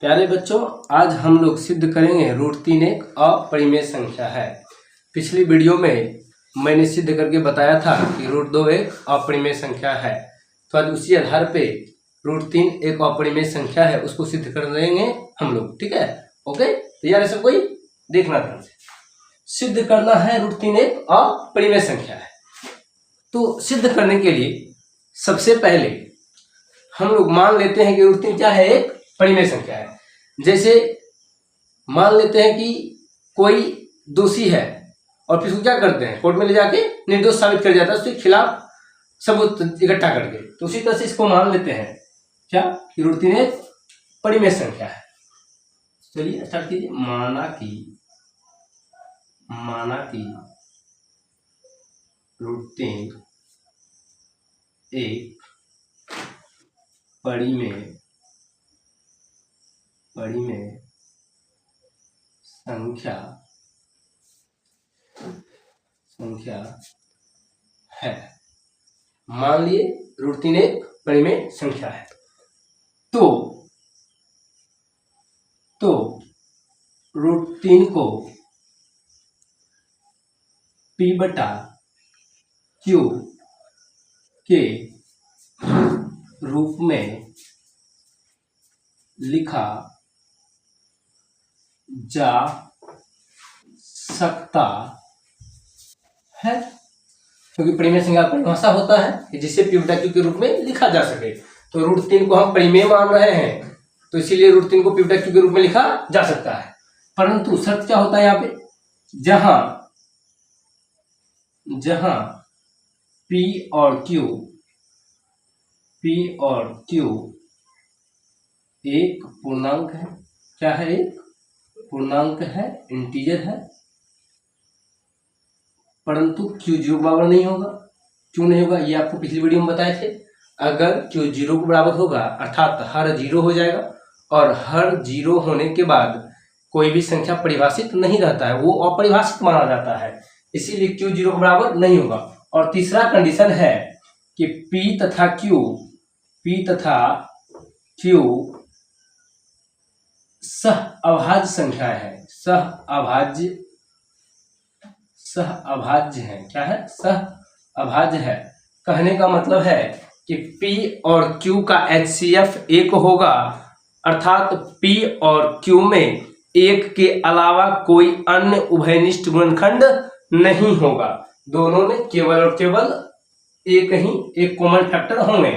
प्यारे बच्चों, आज हम लोग सिद्ध करेंगे रूट 3 एक अपरिमेय संख्या है। पिछली वीडियो में मैंने सिद्ध करके बताया था कि रूट 2 एक अपरिमेय संख्या है। तो आज उसी आधार पे रूट 3 एक अपरिमेय संख्या है, उसको सिद्ध कर लेंगे हम लोग। ठीक है, ओके। तैयार है सब कोई? देखना ध्यान से। सिद्ध करना है रूट 3 एक अपरिमेय संख्या है। तो सिद्ध करने के लिए सबसे पहले हम लोग मान लेते हैं कि रूट 3 क्या है? एक परिमेय संख्या है। जैसे मान लेते हैं कि कोई दोषी है और फिर उसको क्या करते हैं, कोर्ट में ले जाके निर्दोष साबित कर जाता है, उसके खिलाफ सबूत इकट्ठा करके। तो उसी तरह से इसको मान लेते हैं क्या कि रूट 3 एक परिमेय संख्या है। चलिए स्टार्ट कीजिए। माना कि रूट 3 एक परिमेय संख्या है। मान लिए रूट 3 एक परिमेय संख्या है। तो रूट 3 को P/Q के रूप में लिखा जा सकता है, क्योंकि परिमेय संख्या का परिभाषा होता है कि जिसे P/Q के रूप में लिखा जा सके। तो रूट 3 को हम परिमेय मान रहे हैं, तो इसीलिए रूट 3 को P/Q के रूप में लिखा जा सकता है। परंतु शर्त क्या होता है यहाँ पे? जहां P और Q एक पूर्णांक है। क्या है? एक पूर्णांक है, इंटीजर है। परंतु Q 0 के बराबर नहीं होगा। क्यों नहीं होगा? ये आपको पिछली वीडियो में बताए थे। अगर Q 0 के बराबर होगा अर्थात हर 0 हो जाएगा, और हर 0 होने के बाद कोई भी संख्या परिभाषित नहीं रहता है, वो अपरिभाषित माना जाता है। इसीलिए Q 0 के बराबर नहीं होगा। और तीसरा कंडीशन है कि P तथा Q सहअभाज्य संख्या है। सहअभाज्य है। क्या है? सहअभाज्य है। कहने का मतलब है कि P और Q का HCF 1 होगा, अर्थात P और Q में 1 के अलावा कोई अन्य उभयनिष्ठ गुणनखंड नहीं होगा। दोनों में केवल और केवल एक कॉमन फैक्टर होंगे।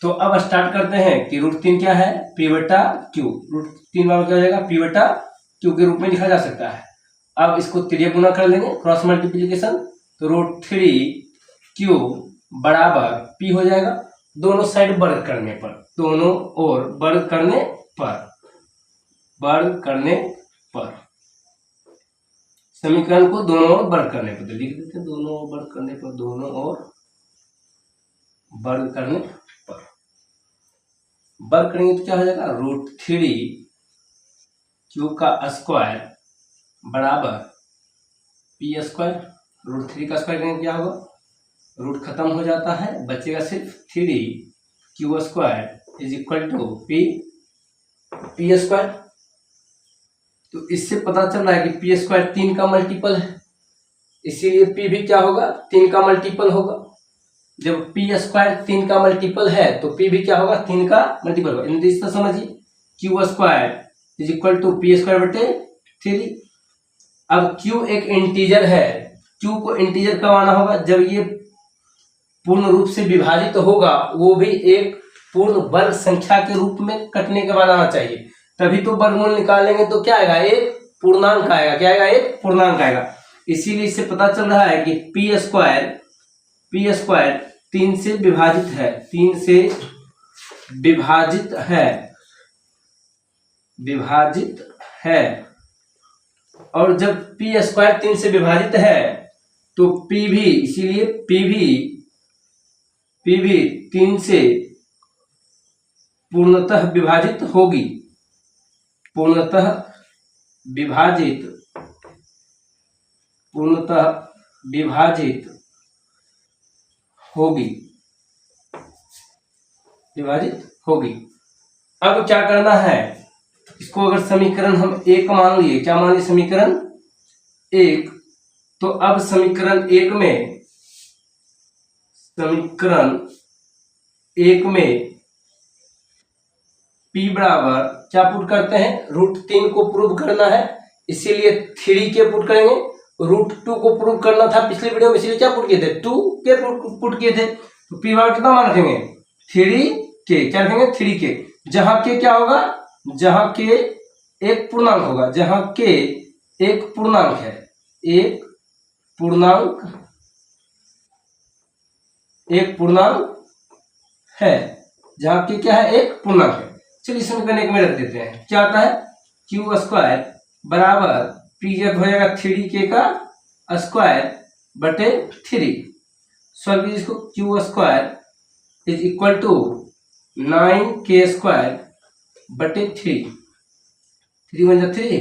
तो अब स्टार्ट करते हैं कि रूट 3 क्या है? P/Q। रूट 3 बराबर क्या हो जाएगा? P/Q के रूप में लिखा जा सकता है। अब इसको त्रिज्यीय गुना कर लेंगे, क्रॉस मल्टीप्लिकेशन। तो रूट 3Q बराबर P हो जाएगा। दोनों साइड वर्ग करने पर, दोनों ओर वर्ग करने पर समीकरण को दोनों ओर वर्ग करने पर लिख देते हैं। दोनों ओर वर्ग करने पर वर्ग करेंगे तो क्या हो जाएगा? रूट 3Q का स्क्वायर बराबर P²। रूट 3 का स्क्वायर करेंगे क्या होगा? रूट खत्म हो जाता है, बचेगा सिर्फ 3Q² is equal to P²। तो इससे पता चल रहा है कि P² 3 का मल्टीपल है, इसीलिए P भी क्या होगा? 3 का मल्टीपल होगा। जब P² 3 का मल्टीपल है तो P भी क्या होगा? 3 का मल्टीपल होगा। इस तरह समझिए, Q² is equal to P²/3। अब Q एक इंटीजर है। Q को इंटीजर कब आना होगा? जब ये पूर्ण रूप से विभाजित होगा, वो भी एक पूर्ण वर्ग संख्या के रूप में कटने के बाद आना चाहिए, तभी तो वर्गमूल निकालेंगे तो क्या आएगा? एक पूर्णांक आएगा। क्या आएगा? एक पूर्णांक आएगा। इसीलिए इससे पता चल रहा है कि P² 3 से विभाजित है। और जब P² 3 से विभाजित है तो P भी, इसीलिए P भी 3 से पूर्णतः विभाजित होगी। पूर्णतः विभाजित होगी। अब क्या करना है? इसको अगर समीकरण हम एक मान लिए, क्या मान लिए समीकरण एक, तो अब समीकरण एक में P बराबर क्या पुट करते हैं, √3 को प्रूव करना है, इसीलिए 3 के पुट करेंगे। √2 को प्रूव करना था पिछले वीडियो में, इसीलिए क्या पुट किए थे, 2 के पुट किए थे। तो P बराबर कितना मान रखेंगे, 3 क्या रखेंगे, 3 जहां के क्या होगा, जहां के एक पूर्णांक होगा, जहां के एक पूर्णांक है, एक पूर्णांक है, जहां के क्या है, एक पूर्णांक है। चलिए समीकरण एक में रख देते हैं, क्या आता है, q² बराबर P जब हो जाएगा 3k का स्क्वायर बटे 3, सॉल्व कीजिए इसको, q² is equal to 9k² बटे 3, 3 × 3,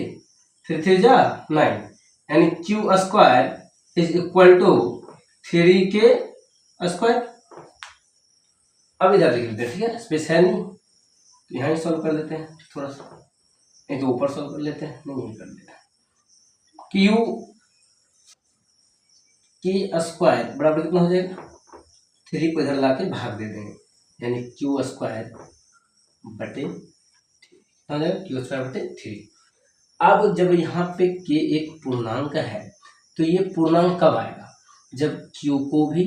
3 3 जा 9, यानी q² is equal to 3k²। अब इधर लिख लेते हैं, ठीक है, स्पेस है नहीं, यहाँ ही सॉल्व कर लेते हैं थोड़ा सा, नहीं तो ऊपर सॉल्व कर लेते हैं, नहीं कर लेते हैं। k² बराबर कितना हो जाएगा, 3 को इधर ला के भाग दे देंगे, यानी q² बटे 3। अब जब यहाँ पे k एक पूर्णांक है, तो ये पूर्णांक कब आएगा, जब q को भी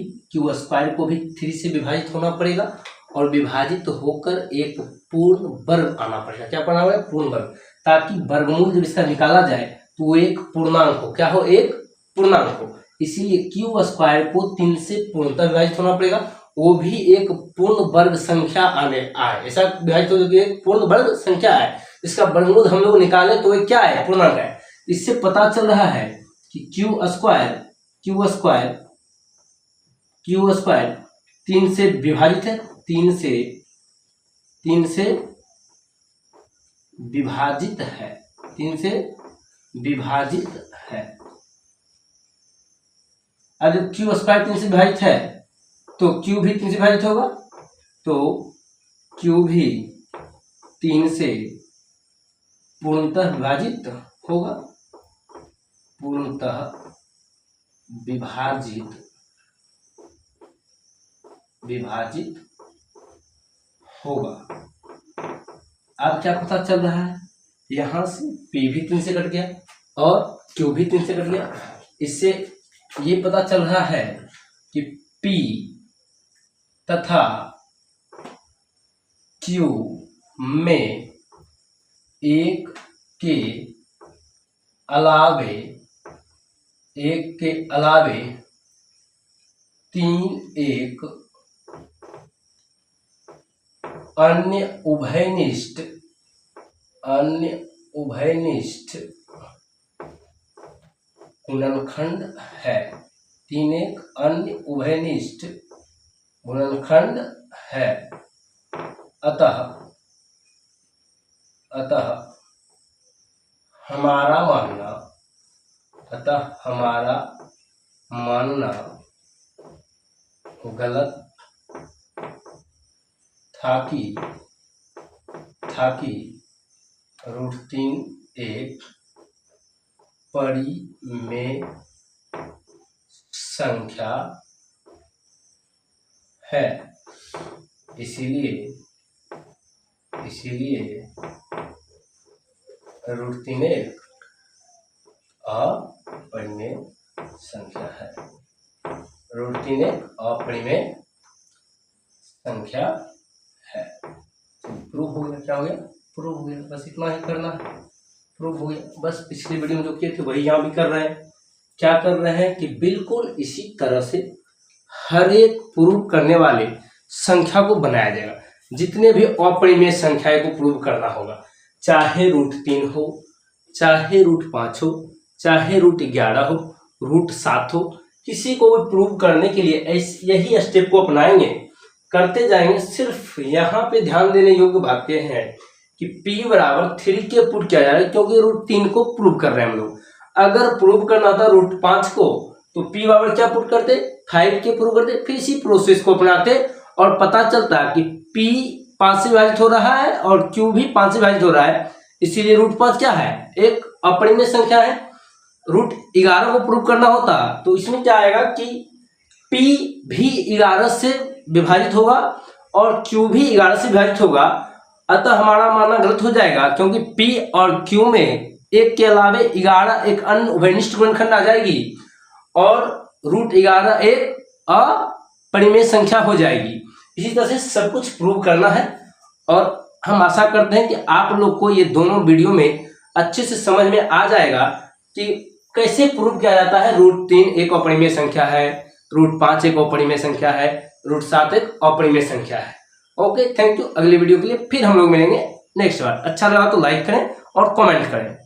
3 से विभाजित होना पड़ेगा और विभाजित होकर एक पूर्ण वर्ग आना पड़ेगा। क्या पढ़ा हुआ है, पूर्ण वर्ग, ताकि वर्गमूल जब इसका निकाला जाए तो वो एक पूर्णांक हो, क्या हो, एक पूर्णांक हो। इसीलिए q² को 3 से पूर्णतः विभाजित होना पड़ेगा, वो भी एक पूर्ण वर्ग संख्या आए, ऐसा विभाजित हो कि एक पूर्ण वर्ग संख्या है, इसका वर्गमूल हम लोग निकाले तो ये क्या है, पूर्णांक है। इससे पता चल रहा है कि q² 3 से विभाजित है, 3 से विभाजित है, 3 से विभाजित है। अब जब q² 3 से विभाजित है तो q भी 3 से विभाजित होगा, तो q भी 3 से पूर्णतः विभाजित होगा, पूर्णतः विभाजित होगा। अब क्या पता चल रहा है, यहां से P भी 3 से कट गया और Q भी 3 से कट गया, इससे ये पता चल रहा है कि P तथा Q में एक के अलावे 3 एक अन्य उभयनिष्ठ गुणनखंड है, 3 एक अन्य उभयनिष्ठ गुणनखंड है। अतः हमारा मानना गलत था कि √3 एक परिमेय संख्या है, इसीलिए √3 एक अपरिमेय संख्या है, √3 एक अपरिमेय संख्या है। प्रूफ हो गया, क्या हो गया, प्रूफ हो गया, बस इतना ही करना है, प्रूफ हो गया। बस पिछली वीडियो में जो किए थे वही यहाँ भी कर रहे हैं। क्या कर रहे हैं कि बिल्कुल इसी तरह से हर एक प्रूव करने वाले संख्या को बनाया जाएगा। जितने भी अपरिमेय संख्याएं को प्रूव करना होगा, चाहे √3 हो, चाहे √5 हो, चाहे √11 हो, √7 हो, किसी को भी प्रूव करने के लिए यही स्टेप को अपनाएंगे, करते जाएंगे। सिर्फ यहाँ पे ध्यान देने योग्य बात यह है कि P बराबर 3 के पुट किया जा रहा है, क्योंकि √3 को प्रूव कर रहे हैं हम लोग। अगर प्रूव करना था √5 को तो P बराबर क्या पुट करते, 5 के प्रूव करते, फिर इसी प्रोसेस को अपनाते और पता चलता कि P 5 से विभाजित हो रहा है और Q भी 5 से विभाजित हो रहा है। इसीलिए रूट 5 क्या है, एक अपरिमेय संख्या है। रूट 11 को प्रूव करना होता तो इसमें क्या आएगा कि p भी 11 से विभाजित होगा और q भी 11 से विभाजित होगा। अतः हमारा मानना गलत हो जाएगा, क्योंकि p और q में एक के अलावे 11 एक अन्य उभयनिष्ठ गुणनखंड आ जाएगी और रूट 11 एक अपरिमेय संख्या हो जाएगी। इसी तरह से सब कुछ प्रूव करना है और हम आशा करते हैं कि आप लोग को ये दोनों वीडियो में अच्छे से समझ में आ जाएगा कि कैसे प्रूव किया जाता है रूट 3 एक अपरिमेय संख्या है, रूट 5 एक अपरिमेय संख्या है, रूट 7 एक अपरिमेय संख्या है। Okay, thank you. अगले वीडियो के लिए फिर हम लोग मिलेंगे नेक्स्ट बार। अच्छा लगा तो लाइक करें और कमेंट करें।